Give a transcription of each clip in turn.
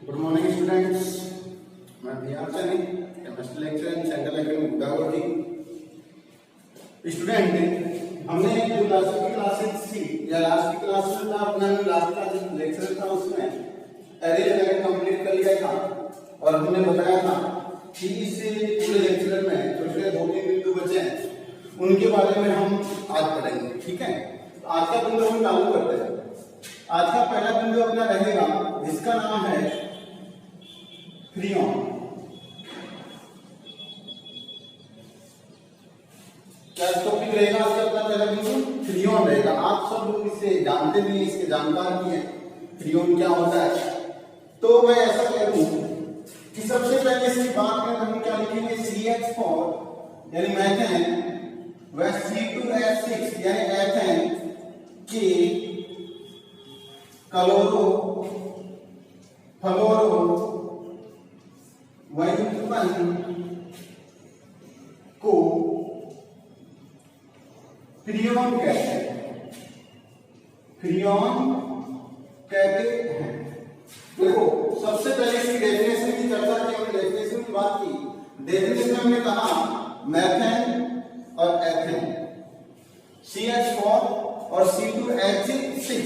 Good morning students, मैं बिहार से chemistry lecture in central academy Gurgaon. Student, हमने जो लास्ट की क्लासेस थी या लास्ट की क्लास में था अपना लास्ट का जो लेक्चर था उसमें एरे वगैरह कंप्लीट कर लिया था और हमने बताया था कि इस पूरे लेक्चर में छोटे दो तीन बिंदु बचे हैं उनके बारे में हम आज पढ़ेंगे। ठीक है, तो आज का बिंदु हम चालू करते हैं। आज का पहला बिंदु अपना रहेगा जिसका नाम है फ्रियोन। क्या टॉपिक रहेगा आज का अपना पहला बिंदु? फ्रियोन रहेगा। आप सब लोग इसे जानते भी हैं, इसके जानकार भी हैं फ्रियोन क्या होता है। तो मैं ऐसा करूं कि सबसे पहले इसकी बात करें हम क्या लिखेंगे, CH4 यानी मैथेन व C2H6 यानी एथेन के क्लोरो फ्लोरो व्युत्पन्न को फ्रियोन कहते हैं। फ्रियोन कहते हैं। देखो, सबसे पहले इसकी डेफिनेशन की चर्चा की, हमने डेफिनेशन की बात की। डेफिनेशन में हमने कहा मैथेन और एथेन, CH4 और C2H6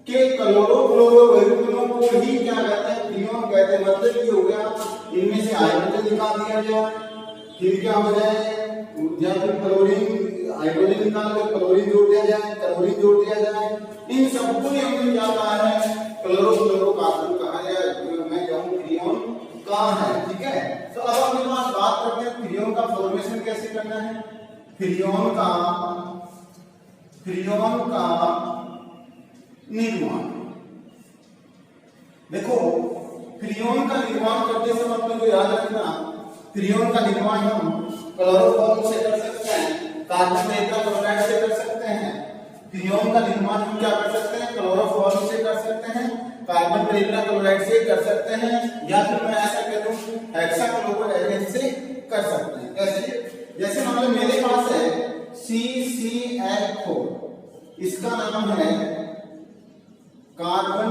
के क्लोरो फ्लोरो व्युत्पन्नों को ही क्या कहते हैं, फ्रियोन कहते हैं। मतलब ये हो गया इनमें से हाइड्रोजन निकाल दिया जाए, फिर क्या हो जाए, या फिर क्लोरीन हाइड्रोजन निकाल कर क्लोरीन जोड़ दिया जाए, क्लोरीन जोड़ दिया जाए। इन सबको ही हमने क्या कहा है, क्लोरोफ्लोरोकार्बन कहा है। मैं कहूं फ्रियोन कहाँ है। ठीक है, तो अब अपने पास बात करते हैं फ्रियोन का फॉर्मेशन कैसे करना है। फ्रियोन का निर्माण, देखो फ्रियोन का निर्माण करते समय अपने को याद रखना, फ्रियोन का निर्माण हम क्लोरोफॉर्म से कर सकते हैं, कार्बन टेट्राक्लोराइड से कर सकते हैं। फ्रियोन का निर्माण हम क्या कर सकते हैं, क्लोरोफॉर्म से कर सकते हैं, कार्बन टेट्राक्लोराइड से कर सकते हैं, या फिर मैं ऐसा कह दूं हेक्साक्लोरोएथेन से कर सकते हैं। कैसे? जैसे मतलब मेरे पास है CCl4, इसका नाम है कार्बन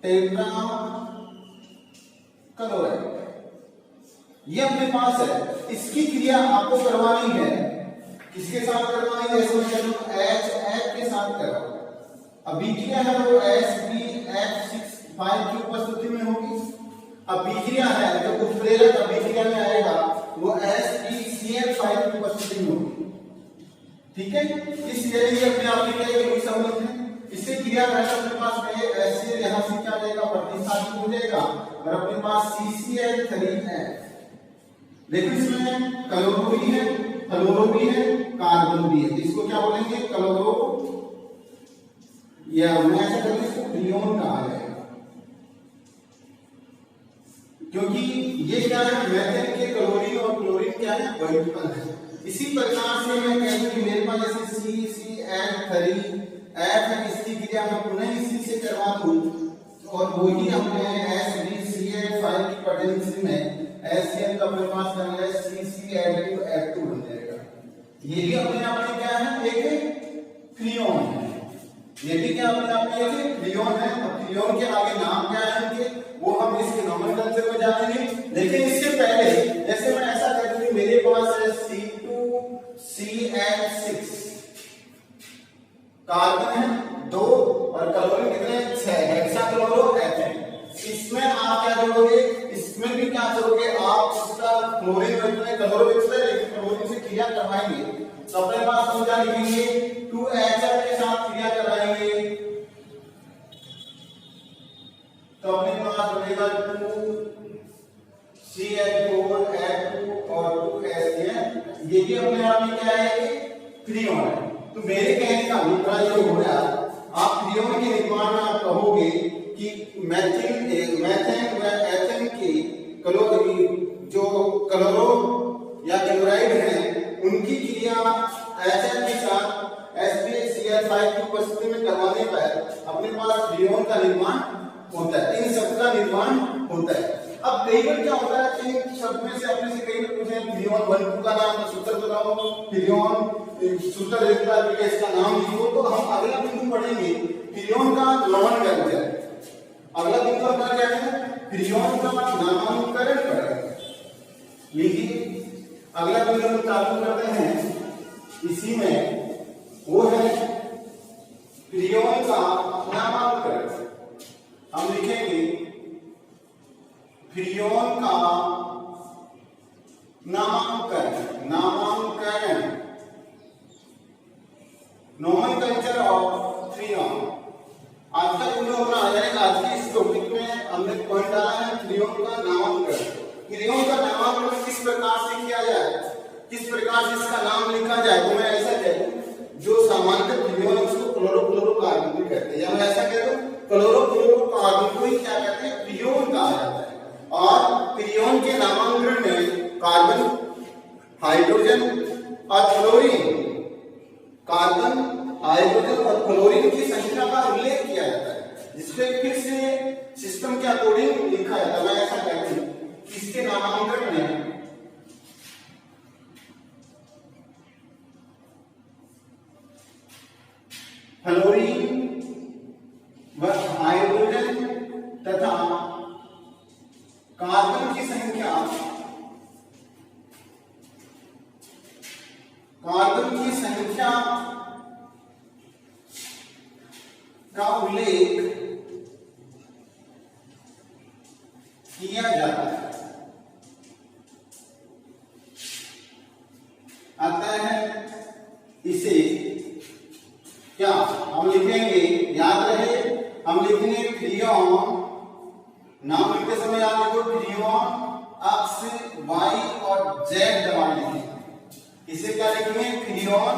टेट्राक्लोराइड, ये अपने पास है। इसकी क्रिया आपको करवानी है, किसके साथ करवानी है, जैसे मैं कहूं HF के साथ कराओ। अभिक्रिया है वो SbF6 की उपस्थिति में होगी। अभिक्रिया है तो उत्प्रेरक अभिक्रिया में आएगा वो SbCl5 की उपस्थिति में होगी। ठीक है, इस ये अपने आप में क्या समझ है। इससे क्रिया करना अपने पास में HCl यहां से क्या जाएगा, प्रतिस्थापित हो जाएगा और अपने पास CCl3 है। देखो इसमें क्लोरो भी है, फ्लोरो भी है, कार्बन भी है। इसको क्या बोलेंगे, क्लोरो, या मैं ऐसा करूं इसको फ्रियोन कहा जाएगा, क्योंकि ये क्या है, मैथेन के क्लोरीन और क्लोरीन क्या है, व्युत्पन्न है। इसी प्रकार से मैं कहूं कि मेरे पास जैसे CCl3 F है, इसकी क्रिया मैं पुनः इसी से करवा दूं और वही हमने SbCl5 की पोटेंशियल में HCl का अपने पास बन गया CCl2F2 बन जाएगा। ये भी अपने आप में क्या है, एक फ्रियोन है। ये भी क्या अपने आप में एक फ्रियोन है। अब फ्रियोन के आगे नाम क्या है इनके, वो हम इसके नोमेनक्लेचर में जानेंगे। लेकिन इससे पहले जैसे मैं ऐसा कहता हूं मेरे पास है C2CH6, कार्बन है 2 और क्लोरीन कितने 6, हेक्साक्लोरोएथेन। इसमें आप क्या जोड़ोगे, इसमें भी क्या जोड़ोगे आप, इसका क्लोरीन में क्लोरीन से क्रिया करवाएंगे तो अपने पास हम क्या लिखेंगे, 2HF के साथ क्रिया कराएंगे तो अपने पास बनेगा 2CH4F2 और 2HCl। ये भी अपने आप में क्या है, फ्रियोन है। तो मेरे कहने का अभिप्राय ये हो गया, आप फ्रियोन के निर्माण में आप कहोगे कि मैथेन व एथेन के जो क्लोरो या क्लोराइड है उनकी क्रिया HF के साथ SbCl5 की उपस्थिति में करवाने पर अपने पास फ्रियोन का निर्माण होता है। इन सब का निर्माण होता है। अब कई बार क्या होता है, इन शब्द में से अपने से कई बार पूछे फ्रियोन 1 का नाम सूत्र बताओ, फ्रियोन सूत्र लिखता है इसका नाम लिखो, तो हम अगला बिंदु पढ़ेंगे फ्रियोन का लवण व्यंजन। अगला को अपना क्या है, फ्रियोन का नामांकन करें। लीजिए अगला जो हम चालू करते हैं इसी में वो है फ्रियोन का नामांकन। हम लिखेंगे फ्रियोन का नामांकन, नामांकन, नोमेनक्लेचर ऑफ फ्रियोन। आज का जो अपना आज के इस टॉपिक में हमने पॉइंट डाला है फ्रियोन का नामांकन। फ्रियोन का नामांकन किस प्रकार से किया जाए, किस प्रकार से इसका नाम लिखा जाए। तो मैं ऐसा कह दूं, जो सामान्य फ्रियोन उसको क्लोरोफ्लोरोकार्बन भी कहते हैं, या मैं ऐसा कह दूं क्लोरोफ्लोरोकार्बन को ही क्या कहते हैं, फ्रियोन कहा जाता है। और फ्रियोन के नामांकन में कार्बन, हाइड्रोजन और फ्लोरीन, कार्बन, हाइड्रोजन और क्लोरीन की संख्या का उल्लेख किया जाता है, जिसपे फिर से सिस्टम के अकॉर्डिंग लिखा जाता है। मैं ऐसा कहती हूं इसके नामांकन में फ्लोरीन व हाइड्रोजन तथा कार्बन की संख्या, कार्बन की संख्या का उल्लेख किया जाता है। आता है इसे क्या हम लिखेंगे, याद रहे हम लिखेंगे फ्रियोन, नाम लिखते समय याद रखो फ्रियोन अक्ष वाई और जेड दबा लिखेंगे। इसे क्या लिखेंगे, फ्रियोन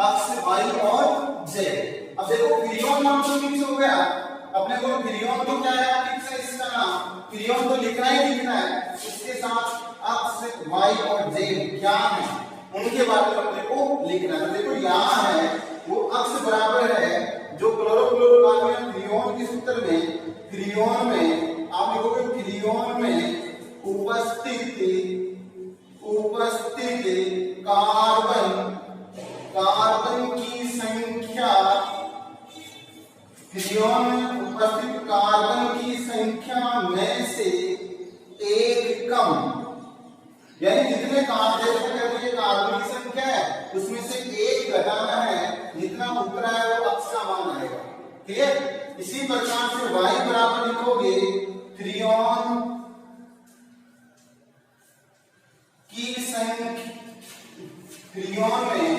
अक्ष वाई और जेड। अब देखो फ्रियोन नाम तो फिक्स हो गया, अपने को फ्रियोन तो क्या है, फिक्स है इसका नाम, फ्रियोन तो लिखना ही लिखना है। इसके साथ अक्ष वाई और जेड क्या है उनके बारे में अपने को लिखना है। देखो यहाँ है वो अक्ष बराबर है जो क्लोरोफ्लोरोकार्बन फ्रियोन के सूत्र में, फ्रियोन में आप लिखोगे फ्रियोन में उपस्थित कार्बन, कार्बन की संख्या, फ्रियोन में उपस्थित कार्बन की संख्या में से एक कम, यानी जितने कार्बन की संख्या है उसमें से एक घटाना है, जितना उतरा है वो अक्ष का मान आएगा। क्लियर। इसी प्रकार से y बराबर लिखोगे फ्रियोन की संख्या, फ्रियोन में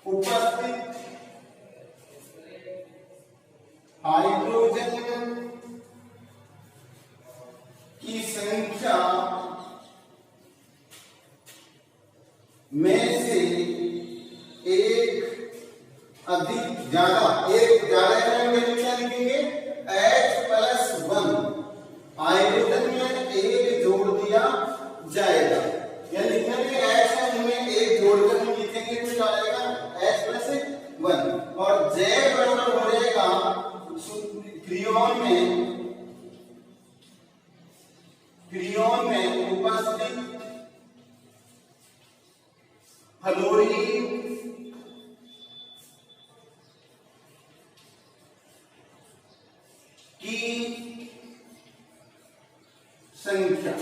उपस्थित हाइड्रोजन की संख्या में से एक अधिक ज्यादा, एक ज्यादा क्या लिखेंगे H+1, हाइड्रोजन में एक जोड़ दिया जाएगा, यानी जितने भी H है उनमें एक जोड़कर हम लिखेंगे तो क्या आएगा H+1। और Z बराबर हो जाएगा फ्रियोन में उपस्थित फ्लोरीन की संख्या।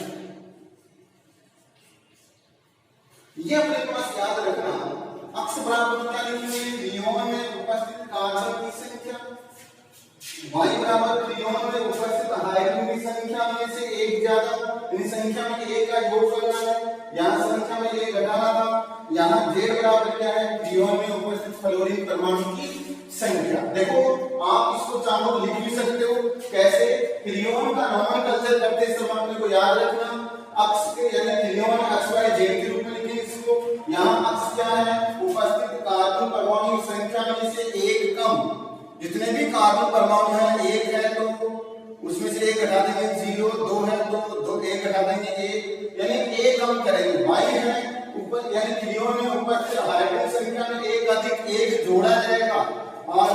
ये अपने पास याद रखना, अक्ष बराबर क्या लिखेंगे, फ्रियोन में उपस्थित कार्बन की संख्या, y बराबर फ्रियोन में उपस्थित हाइड्रोजन की संख्या में से एक ज्यादा, इन संख्या में एक का जोड़ करना है, यहाँ संख्या में एक घटाना था, यहाँ z बराबर क्या है, फ्रियोन में उपस्थित फ्लोरीन परमाणु की संख्या। देखो आप इसको चाहो लिख भी सकते हो, कैसे, फ्रियोन का नोमेनक्लेचर करते समय अपने को याद रखना, अक्ष के यानी फ्रियोन अक्ष वाई जेड के रूप में लिखेंगे इसको। यहाँ अक्ष क्या है, उपस्थित कार्बन परमाणु की संख्या में से एक कम, जितने भी कार्बन परमाणु है एक है तो उसमें से एक घटा देंगे 0, 2 है तो 2 एक घटा देंगे 1, यानी एक कम करेंगे। y है ऊपर यानी फ्रियोन में उपस्थित हाइड्रोजन संख्या में एक अधिक एक जोड़ा जाएगा, और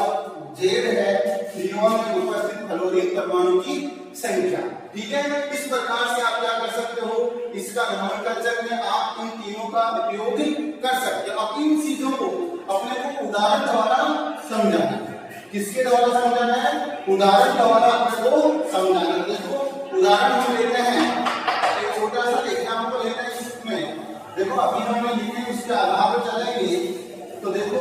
z है फ्रियोन में उपस्थित फ्लोरीन परमाणु की संख्या। ठीक है, इस प्रकार से आप क्या कर सकते हो, इसका नोमेनक्लेचर में आप इन तीनों का उपयोग कर सकते हो। अब इन चीजों को अपने को उदाहरण द्वारा समझाना। किसके द्वारा समझाना है? उदाहरण द्वारा अपने को समझाना। देखो उदाहरण हम लेते हैं, एक छोटा सा एग्जाम्पल लेते हैं इसमें। देखो अभी हमने लिखे उसके आधार पर चलेंगे। तो देखो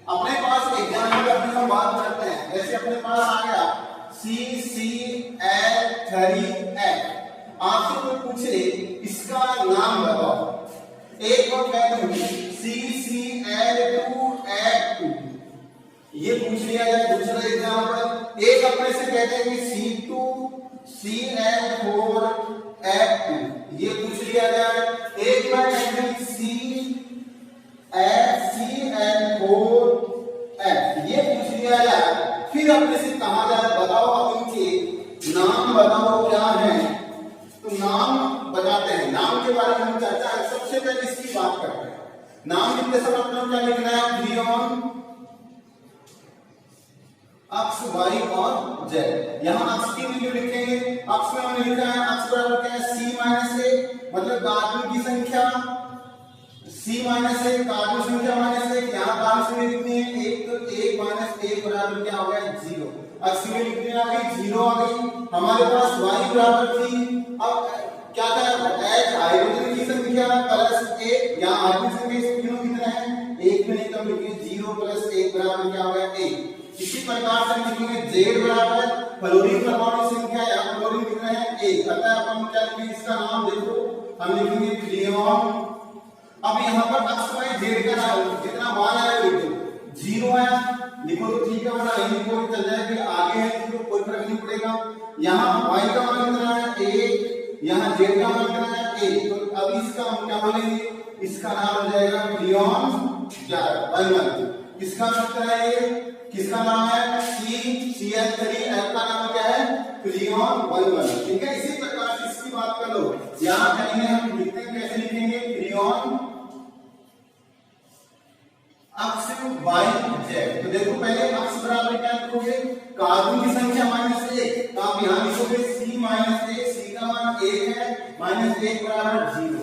अपने पास एग्जाम्पल अभी हम बात करते हैं, जैसे अपने पास आ गया CCl3F। आपसे कोई पूछे इसका नाम बताओ, एक बार कह दूंगी CCl2F2, ये पूछ लिया जाए। दूसरा एग्जाम्पल एक अपने से कहते हैं कि C2Cl4F2, ये पूछ लिया जाए। एक बार कहते हैं CCl4F, ये पूछ लिया जाए। फिर अपने से कहा जाए बताओ अब इनके नाम बताओ क्या है। तो नाम बताते हैं, नाम के बारे में हम चर्चा है। सबसे पहले इसकी बात करते हैं। नाम लिखते समय अपने क्या लिखना है? फ्रीऑन अक्ष y और z। यहां अक्ष की वैल्यू लिखेंगे। अक्ष में हमने लिखा है अक्ष बराबर क्या है? C माइनस a, मतलब कार्बन की संख्या C माइनस a, कार्बन संख्या माइनस 1। यहां कार्बन संख्या कितनी है? 1, तो 1 माइनस 1 बराबर क्या हो गया? 0। अक्ष में कितनी आ गई? 0 आ गई। हमारे पास y बराबर थी, अब क्या था? H हाइड्रोजन की संख्या प्लस 1, यहां हाइड्रोजन संख्या तीनों कितना है? 1 में नहीं, तब लिखिए 0 प्लस 1 बराबर क्या हो गया? 1। इसी प्रकार से हम लिखेंगे Z बराबर फ्लोरीन परमाणु संख्या, या फ्लोरीन कितना है? 1। अतः अपन क्या लिखेंगे? इसका नाम देखो हम लिखेंगे फ्रीऑन। अब यहाँ पर अक्ष y z का नाम जितना मान आया लिखो, 0 आया लिखो तो ठीक है, वरना यही कोई चल जाए कि आगे है तो कोई फर्क नहीं पड़ेगा। यहाँ y का मान कितना है? 1, यहाँ z का मान कितना है? 1। तो अब इसका हम क्या बोलेंगे? इसका नाम हो जाएगा फ्रीऑन 1। किसका सूत्र है ये? किसका नाम है? CCl3F का नाम क्या है? फ्रीऑन 1। ठीक है, इसी प्रकार से इसकी बात कर लो। यहाँ कहेंगे हम लिखते हैं, कैसे लिखेंगे? फ्रीऑन अक्ष y z। तो देखो पहले अक्ष बराबर क्या लिखोगे? कार्बन की संख्या -1, तो आप यहाँ लिखोगे C माइनस 1, C का मान 1 है, -1 बराबर 0।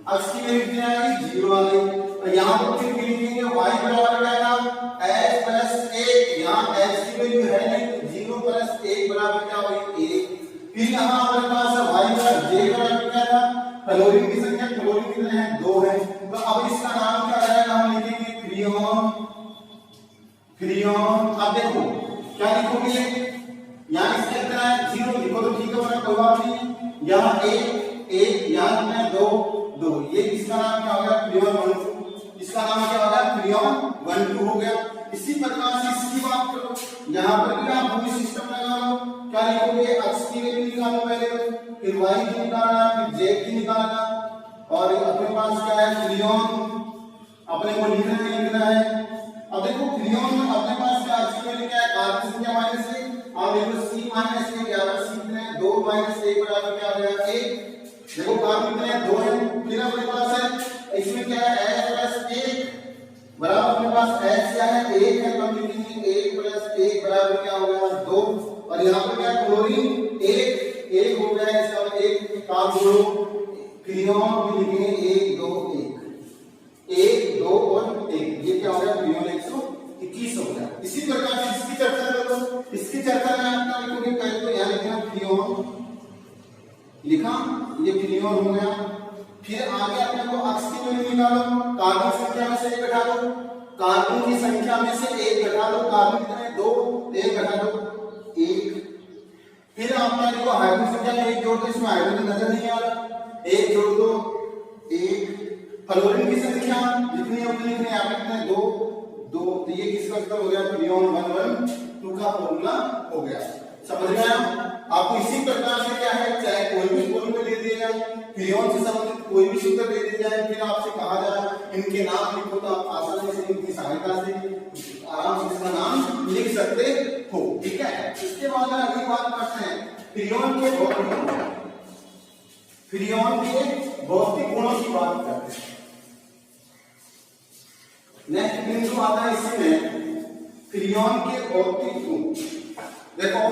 अक्ष की वैल्यू कितनी आ गई? 0 आ गई। तो यहाँ पर फिर लिखेंगे y बराबर क्या था? h प्लस 1, यहाँ h की वैल्यू है नहीं, 0 प्लस 1 बराबर क्या हुई? 1। फिर यहाँ हमारे पास y बराबर j बराबर क्या था? फ्लोरीन की संख्या, फ्लोरीन कितने हैं? 2 है। तो अब इसका नाम क्या आ जाएगा? हम लिखेंगे फ्रीऑन। अब देखो क्या लिखोगे? यहाँ इसका कितना है? 0 लिखो तो ठीक है, वरना कोई बात नहीं। यहाँ 1, यहाँ कितना है? 2। ये इसका नाम क्या हो गया? फ्रीऑन 1। इसका नाम क्या हो गया? फ्रीऑन 1 हो गया। इसी प्रकार से इसकी बात करो, यहाँ पर भी आप वही सिस्टम लगा लो। क्या लिखोगे? अक्ष की वैल्यू निकालो पहले, फिर y की निकालना, फिर z की निकालना, और अपने पास क्या है? फ्रीऑन अपने को लिखना है। अब देखो फ्रीऑन में अपने पास क्या अक्ष की वैल्यू क्या है? कार्बन संख्या -1। अब देखो C -1 बराबर C कितना है? 2 - 1 बराबर क्या हो गया? 1। देखो कार्बन कितने हैं? 2 है। फिर अपने पास है इसमें क्या है? H प्लस 1 बराबर अपने पास H क्या है? 1 है, तो हम लिखेंगे 1 प्लस 1 बराबर क्या हो गया? 2। और यहाँ पर क्या है? क्लोरीन 1 हो गया, इसका 1 काम जोड़ो। फ्रीऑन भी लिखेंगे 1 2 और 1, ये क्या हो गया? फ्रीऑन 121 हो गया। इसी प्रकार से इसकी चर्चा करो। इसकी चर्चा में आप क्या लिखोगे? पहले तो यहाँ लिखना फ्रीऑन, लिखा, ये फ्रीऑन हो गया। फिर आगे अपने को अक्ष की वैल्यू निकालो। कार्बन संख्या में से 1 घटा दो, कार्बन की संख्या में से 1 घटा दो। कार्बन कितने? 2, 1 घटा दो 1। फिर आपने देखो हाइड्रोजन संख्या में 1 जोड़ दो, इसमें हाइड्रोजन नजर नहीं आ रहा, 1 जोड़ दो 1। फ्लोरीन की संख्या जितनी है उतनी लिखनी है, यहाँ पे कितने? 2। तो ये किसका उत्तर हो गया? फ्रीऑन 112 का फॉर्मूला हो गया। समझ में आया? आपको इसी प्रकार से क्या है, चाहे कोई भी फॉर्मूला दे दिया जाए, फ्रीऑन से संबंधित कोई भी सूत्र दे दिया जाए, फिर आपसे कहा जाए इनके नाम लिखो, तो आप आसानी से इनकी सहायता से आराम से इसका नाम लिख सकते हो। ठीक है, इसके बाद अगली बात करते हैं फ्रीऑन के भौतिक गुणों की बात करते हैं। नेक्स्ट बिंदु आता है इसमें फ्रीऑन के भौतिक गुण। देखो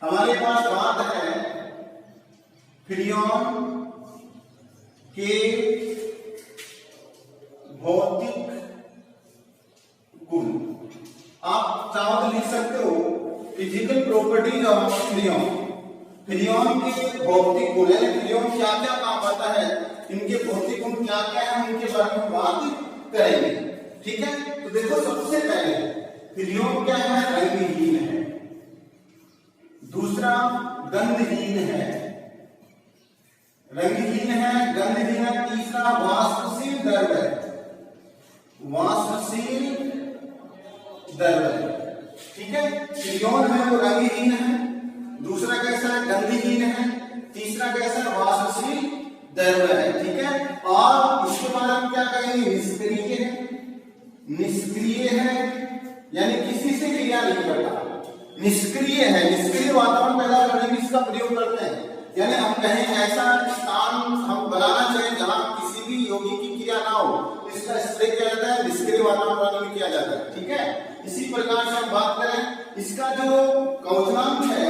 हमारे पास बात है फ्रीऑन के भौतिक शब्दावली लिख सकते हो, physical properties of Freon. Freon के भौतिक गुण है, फ्रियोन क्या क्या काम आता है, इनके भौतिक गुण क्या क्या है, उनके बारे में बात करेंगे। ठीक है, तो देखो सबसे पहले फ्रियोन क्या है, रंगहीन है, दूसरा गंधहीन है, रंगहीन है, गंधहीन है, तीसरा वाष्पशील द्रव है, वाष्पशील द्रव है। ठीक है, फ्रियोन है वो रंगहीन है, दूसरा कैसा है, गंधहीन है, तीसरा कैसा है, वाष्पशील द्रव है। ठीक है, और इसके बाद हम क्या कहेंगे, निष्क्रिय है, निष्क्रिय है यानी किसी से क्रिया नहीं करता, निष्क्रिय है, निष्क्रिय वातावरण पैदा करने में इसका प्रयोग करते हैं। यानी हम कहें ऐसा स्थान हम बनाना चाहिए जहां किसी भी योगी की क्रिया ना हो, इसका स्प्रे किया जाता है, निष्क्रिय वातावरण में किया जाता है। ठीक है, इसी प्रकार से हम बात करें इसका जो कवचनांक है,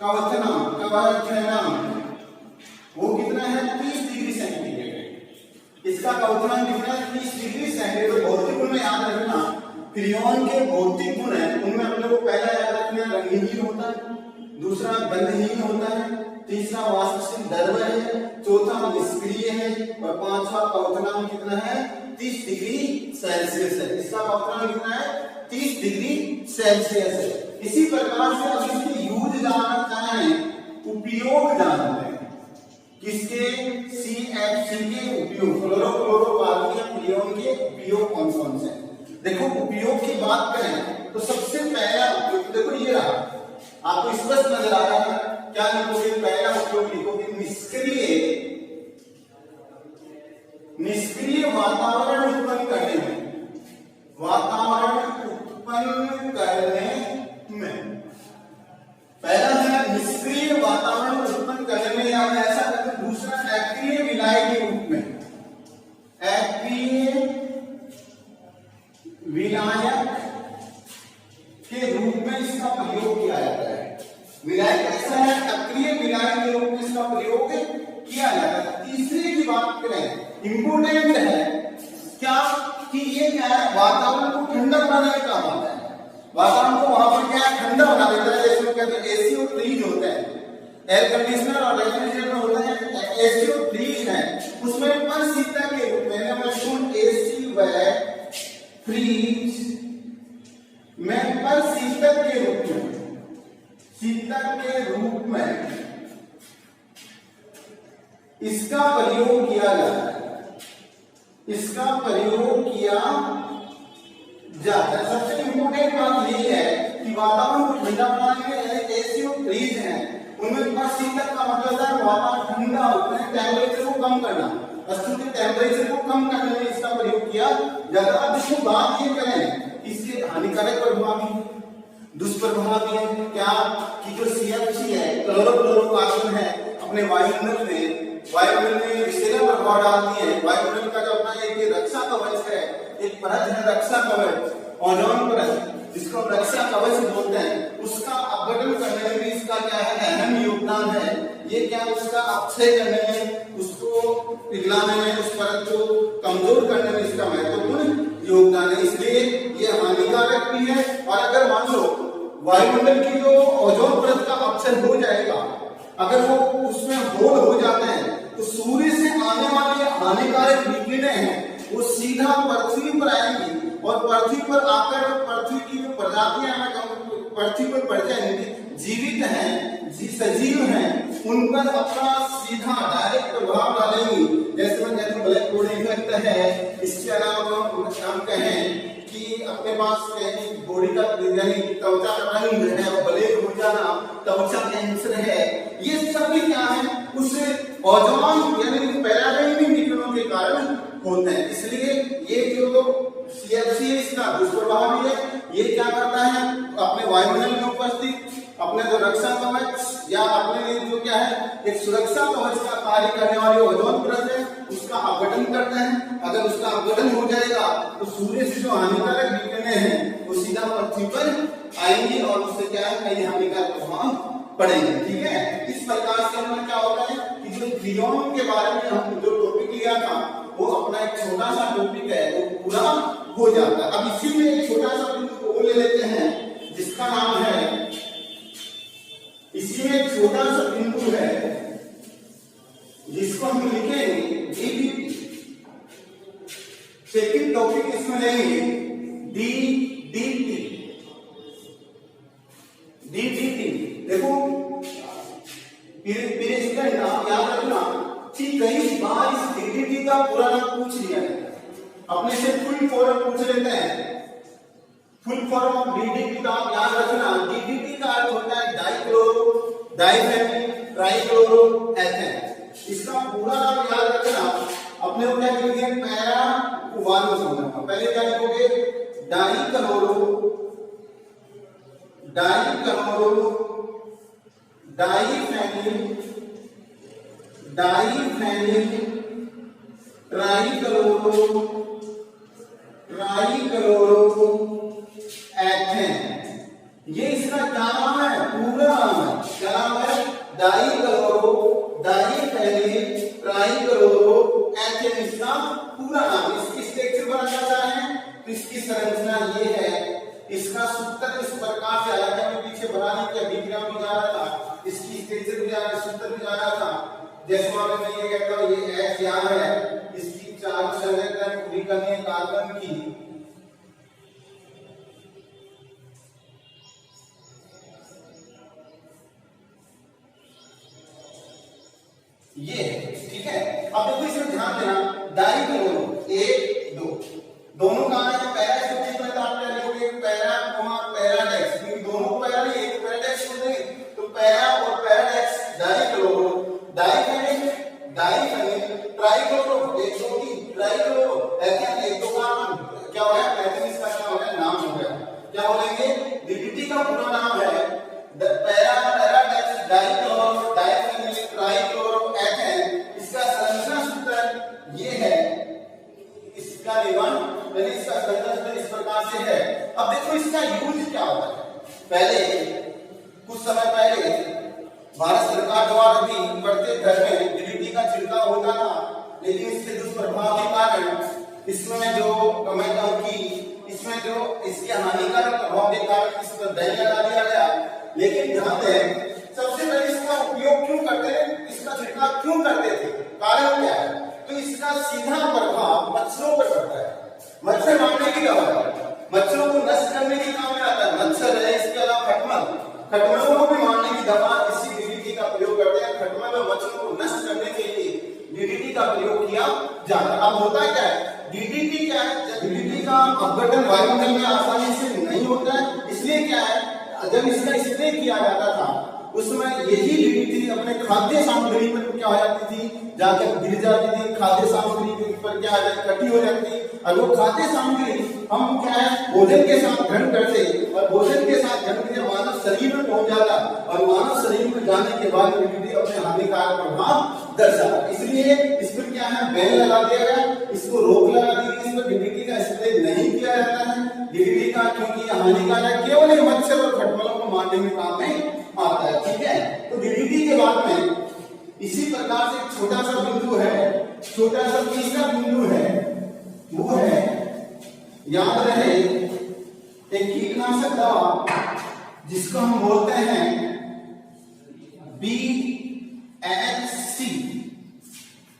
कवचनांक वो कितना है, 30 डिग्री सेंटीग्रेड। इसका कवचनांक कितना है, 30 डिग्री सेंटीग्रेड। भौतिक गुण में याद रखना, फ्रियोन के भौतिक गुण है उनमें हम लोग को पहला याद रखना, रंगहीन होता है, दूसरा गंधहीन होता है, तीसरा वाष्पशील द्रव है, चौथा निष्क्रिय है और पांचवा कवचनांक कितना है, 30 डिग्री सेल्सियस है। इसका कवचनांक कितना है, 30 डिग्री सेल्सियस है। इसी प्रकार से अब इसकी यूज जानना चाहें, उपयोग जानते हैं किसके, CFC के उपयोग, फ्लोरोक्लोरोकार्बन फ्रियोन के उपयोग कौन कौन से। देखो उपयोग की बात करें तो सबसे पहला उपयोग देखो ये रहा, आपको स्पष्ट नजर आ रहा है, क्या लिखोगे, पहला उपयोग लिखोगे निष्क्रिय, निष्क्रिय वातावरण उत्पन्न करने में, वातावरण उत्पन्न करने में। पहला है निष्क्रिय वातावरण उत्पन्न करने में, या ऐसा करते। दूसरा अक्रिय विलाय के रूप में, अक्रिय विलायक के रूप में इसका प्रयोग किया जाता है। विलायक ऐसा है, अक्रिय विलायक के रूप में इसका प्रयोग किया जाता है। तीसरे की बात करें, इंपोर्टेंट है क्या कि ये क्या है, वातावरण को ठंडा बनाने का काम आता है। वातावरण को वहां पर क्या है, ठंडा बना देता है। जैसे कहते हैं एसी और फ्रीज होते हैं, एयर कंडीशनर और रेफ्रिजरेटर होते हैं, एसी और फ्रीज है, उसमें परशीतक के रूप में एसी व फ्रीज में परशीतक के रूप में, शीतक के रूप में इसका प्रयोग किया जाता है, इसका प्रयोग किया जाता है। सबसे इंपोर्टेंट बात यही है कि वातावरण को ठंडा बनाने में एसी और फ्रीज है, उनमें परशीतक का मतलब है वातावरण ठंडा होता है, टेम्परेचर को कम करना, वस्तु के टेम्परेचर को कम करने में इसका प्रयोग किया जाता है। अब इसको बात ये करें, इसके हानिकारक प्रभाव भी, दुष्प्रभाव भी है क्या कि जो CFC है, क्लोरोफ्लोरोकार्बन है, अपने वायुमंडल में विषैला प्रभाव डालती है। वायुमंडल का जो अपना एक रक्षा कवच है, एक परत है रक्षा कवच, ओजोन परत, जिसको रक्षा कवच बोलते हैं, उसका अपघटन करने में भी इसका क्या है, अहम योगदान है। ये क्या उसका अपक्षय करने में, उसको पिघलाने में, उस परत को कमजोर करने में इसका महत्वपूर्ण योगदान है। इसलिए ये हानिकारक भी है। और अगर मान लो वायुमंडल की जो ओजोन परत का अपक्षय हो जाएगा, अगर वो उसमें होल हो जाते हैं, तो सूर्य से आने वाली हानिकारक विकिरणें हैं वो सीधा पृथ्वी पर आएंगी और पृथ्वी पर आकर पृथ्वी की जो प्रजातियां पृथ्वी पर पड़ जाएंगी, जीवित हैं, सजीव हैं, उन पर अपना सीधा डायरेक्ट प्रभाव डालेंगी। जैसे मैं कहता हूँ ब्लैक बॉडी इफेक्ट है। इसके अलावा हम कहें कि अपने पास बॉडी का यानी त्वचा का रंग है ब्लैक हो जाना, त्वचा कैंसर है, ये सभी क्या है, उस ओजोन यानी पैराबैंगनी विकिरणों के कारण होते हैं। इसलिए ये जो CFC है इसका दुष्प्रभाव भी है। ये क्या करता है, अपने वायुमंडल में उपस्थित अपने जो रक्षा कवच या अपने जो क्या है एक सुरक्षा कवच का कार्य करने वाली ओजोन परत है, उसका अपघटन करते हैं। अगर उसका अपघटन हो जाएगा तो सूर्य से जो हानिकारक विकिरणें हैं वो सीधा पृथ्वी पर आएंगी और उससे क्या है, कई हानिकारक प्रभाव पड़ेंगे। ठीक है, इस प्रकार से हमें क्या होता है कि जो फ्रियोन के बारे में हम जो टॉपिक लिया था वो अपना एक छोटा सा टॉपिक है, वो पूरा हो जाता है। अब इसी में एक छोटा सा ले लेते हैं जिसका नाम है, इसी में छोटा सा बिंदु है जिसको हम लिखेंगे डीडीटी। सेकंड टॉपिक इसमें लेंगे डीडीटी। डीडीटी देखो फिर इसका नाम याद रखना कि कई बार इस डीडीटी का पूरा नाम पूछ लिया है, अपने से फुल फॉर्म पूछ लेते हैं। फुल फॉर्म ऑफ डीडीटी का आप याद रखना, डीडीटी का अर्थ होता है डाइक्लोरो डाइफेनिल ट्राइक्लोरो एथेन। इसका पूरा नाम याद रखना, अपने को क्या लिखेंगे पैरा वन को समझना। पहले क्या लिखोगे dichloro dichloro diphenyl diphenyl trichloro trichloro ethane. ये इसका क्या नाम है, पूरा नाम है। क्या नाम है, डाइक्लोरो डाइफेनिल ट्राइक्लोरो एथेन, इसका पूरा नाम। इसकी स्ट्रक्चर बनाना चाहें तो इसकी संरचना ये है, इसका सूत्र इस प्रकार से आया था। मैं पीछे बनाने के डिग्राम भी जा रहा था, इसकी स्ट्रक्चर भी जा रहा, सूत्र भी जा रहा था। जैसे मैं ये कहता हूं ये H यहाँ है, इसकी चार संरचना पूरी करनी है कार्बन की। ये ठीक है। अब देखो इसमें ध्यान देना, डाइक्लोरो 1 2 दोनों का है पैरा। इसको में तो आप क्या लिखोगे पैरा कोमा पैराडेक्स, क्योंकि दोनों को पैरा नहीं एक पैराडेक्स बोल देंगे तो पैरा और पैराडेक्स dichloro diphenyl diphenyl trichloro 1 2 3 trichloro ethane 1 2 carbon. क्या हो गया एथेन, इसका क्या हो गया नाम हो गया। क्या बोलेंगे डीडीटी का पूरा नाम है पैरा पैराडेक्स डाइक्लोरो डाइफेनिल ट्राइक्लोरो एथेन। इसका संरचना सूत्र ये है, इसका निबंध इसका संरचना इस प्रकार से है। अब देखो इसका यूज क्या होता है। पहले कुछ समय पहले भारत सरकार द्वारा भी बढ़ते दर में डीडीटी का छिड़काव होता था, लेकिन इसके दुष्प्रभाव के कारण इसमें जो कहता हूं कि इसमें जो इसके हानिकारक प्रभाव के कारण इस पर बैन लगा दिया गया। लेकिन ध्यान दें सबसे पहले इसका उपयोग क्यों करते थे, इसका छिड़काव क्यों करते थे, कारण क्या है, तो इसका सीधा प्रभाव मच्छरों पर पड़ता है। मच्छर मारने की दवा है, मच्छरों को नष्ट करने के काम में आता है। मच्छर है, इसके अलावा खटमलों को भी मारने की दवा इसी डीडीटी का प्रयोग करते हैं। खटमल और मच्छरों को नष्ट करने के लिए डीडीटी का प्रयोग किया जाता है। अब होता क्या है, डीडीटी क्या है, डीडीटी का अपघटन वायुमंडल में आसानी से नहीं होता है। इसलिए क्या है, जब इसका स्प्रे किया जाता था उसमें यही डीडीटी अपने खाद्य सामग्री पर क्या हो जाती थी, जाकर गिर जाती थी। खाद्य सामग्री के ऊपर क्या इकट्ठी हो जाती, और वो खाद्य सामग्री हम क्या है भोजन के साथ ग्रहण करते, और भोजन के साथ ग्रहण जब मानव शरीर में पहुंच जाता और मानव शरीर में जाने के बाद डीडीटी अपने हानिकारक प्रभाव दर्शाता। इसलिए इस पर क्या है बैन लगा दिया गया, इसको रोक लगा दी गई, इस पर डीडीटी का स्प्रे नहीं किया जाता है। डीडीटी का क्योंकि हानिकारक केवल मच्छर और खटमलों को मारने में काम में आता है। ठीक है, तो डीडीटी के बाद में इसी प्रकार से एक छोटा सा बिंदु है, छोटा सा तीसरा बिंदु है, वो है याद रहे एक कीटनाशक दवा जिसको हम बोलते हैं BHC।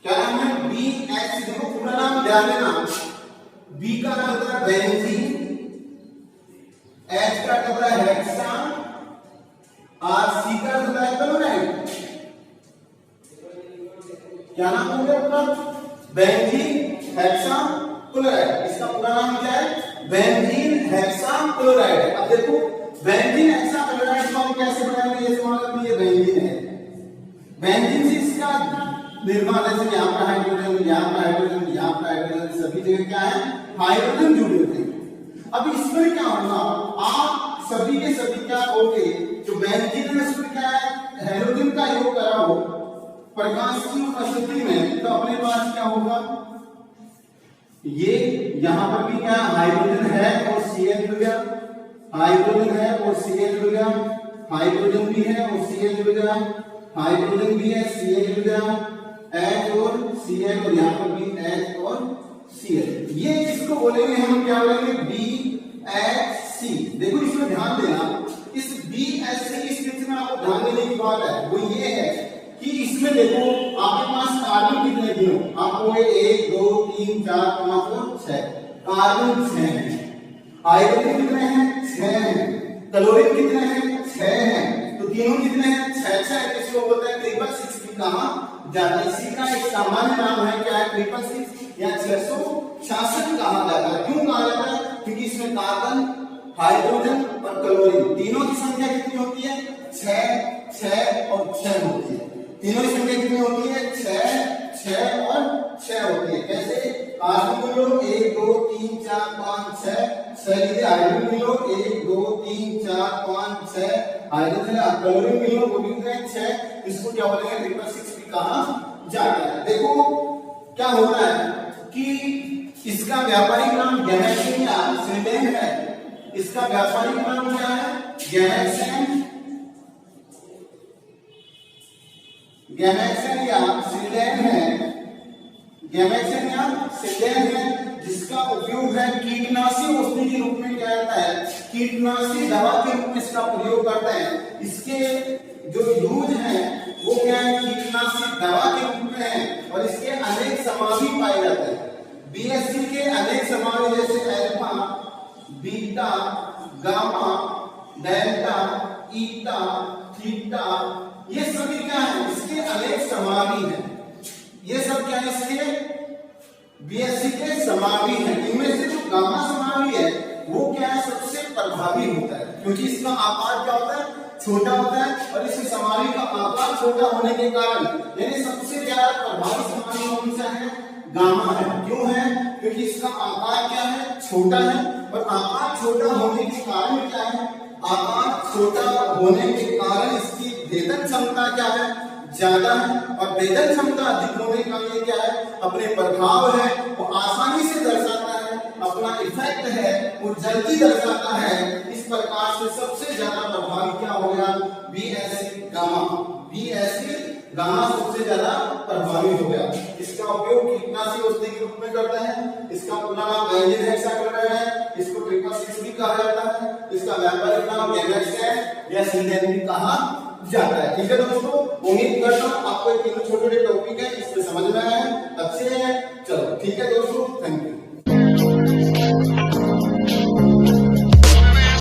क्या नाम है, BHC। देखो पूरा नाम ध्यान देना, बी का नाम होता है बेंजीन, H का होता है हेक्सान, और C का होता है क्लोराइड। क्या नाम हो गया आपका, बेंजीन हेक्सान क्लोराइड। इसका पूरा नाम क्या है, बेंजीन हेक्सान क्लोराइड। अब देखो बेंजीन हेक्सान क्लोराइड को हम कैसे बनाएंगे, ये मान लो ये बेंजीन है, बेंजीन से इसका निर्माण जैसे यहाँ पर हाइड्रोजन, यहाँ पर हाइड्रोजन, यहाँ पर हाइड्रोजन, सभी जगह क्या है हाइड्रोजन जुड़े होते हैं। अब इसमें क्या होगा, आप सभी के सभी क्या होंगे, जो बेंजीन में इसमें क्या है हाइड्रोजन का योग करा हो प्रकाश की उपस्थिति में, तो अपने पास क्या होगा, ये यहाँ पर भी क्या हाइड्रोजन है और Cl जुड़ गया, हाइड्रोजन है और Cl जुड़ गया, हाइड्रोजन भी है और Cl जुड़ गया, हाइड्रोजन भी है Cl जुड़ गया, H और Cl, और यहाँ पर भी H और Cl। ये इसको बोलेंगे हम क्या बोलेंगे BHC। देखो इसमें ध्यान देना, इस BSC की स्थिति में आपको ध्यान देने की बात है वो ये है कि इसमें देखो आपके पास कार्बन कितने दिनों, आपको 1 2 3 4 5 और 6 कार्बन 6 है, हाइड्रोजन कितने हैं 6 हैं, क्लोरीन कितने हैं 6 हैं, तो तीनों कितने हैं 6 इसको बोलते हैं 666 भी कहा जाता है। इसी का एक सामान्य नाम है क्या है 666 या 666 कहा जाता है। क्यों कहा जाता है? क्योंकि इसमें कार्बन, हाइड्रोजन और क्लोरीन तीनों की संख्या कितनी होती है 6 6 और 6 होती है। तीनों की संख्या कितनी होती है 6 6 और 6 होती है। कैसे? कार्बन लो 1 2 3 4 5 6 लीजिए, हाइड्रोजन मिलो 1 2 3 4 5 6 हाइड्रोजन, क्लोरीन मिलो वो भी 6, इसको क्या बोलेंगे 666 भी कहा जाता है। देखो क्या होता है कि इसका व्यापारिक नाम गैमेक्सिन या सिल्डेन है, इसका व्यापारिक नाम क्या है गैमेक्सिन या सिल्डेन है, गैमेक्सिन या सिल्डेन है, जिसका उपयोग है कीटनाशी औषधि के रूप में किया जाता है, कीटनाशी दवा के रूप में इसका प्रयोग करते हैं। इसके जो यूज है वो क्या है कीटनाशी दवा के रूप में है और इसके अनेक समाधि पाए जाते हैं। BSC के अनेक समाधि जैसे अल्फा, बीटा, गामा, डेल्टा, ईटा, थीटा, ये सभी क्या है इसके अनेक समाधि हैं। ये सब क्या है इसके BSC के समाधि है। इनमें से जो गामा समाधि है वो क्या है सबसे प्रभावी होता है, क्योंकि इसका आकार क्या होता है छोटा होता है और इस समाधि का आकार छोटा होने के कारण यानी सबसे ज्यादा प्रभावी समाधि कौन सा है गामा है। क्यों है? क्योंकि इसका आकार क्या है छोटा है और आकार छोटा होने के कारण क्या है, आकार छोटा होने के कारण इसकी भेदन क्षमता क्या है ज्यादा है और भेदन क्षमता अधिक होने का ये क्या है अपने प्रभाव है वो आसानी से दर्शाता है, अपना इफेक्ट है वो जल्दी दर्शाता है। इस प्रकार से सबसे ज्यादा प्रभावी क्या हो गया BSC गामा, BSC गामा सबसे ज्यादा प्रभावी हो गया। इसका उपयोग कीटनाशी औषधि के रूप में करते हैं। इसका पूरा नाम बेंजीन हेक्साक्लोराइड है, इसको 666 भी कहा जाता है। इसका व्यापारिक नाम गैमेक्सिन या सिल्डेन भी कहा जाता है। ठीक है दोस्तों, उम्मीद करता हूँ आपको ये तीनों छोटे छोटे टॉपिक है इसमें समझ में आया है, अच्छे हैं। चलो ठीक है दोस्तों, थैंक यू।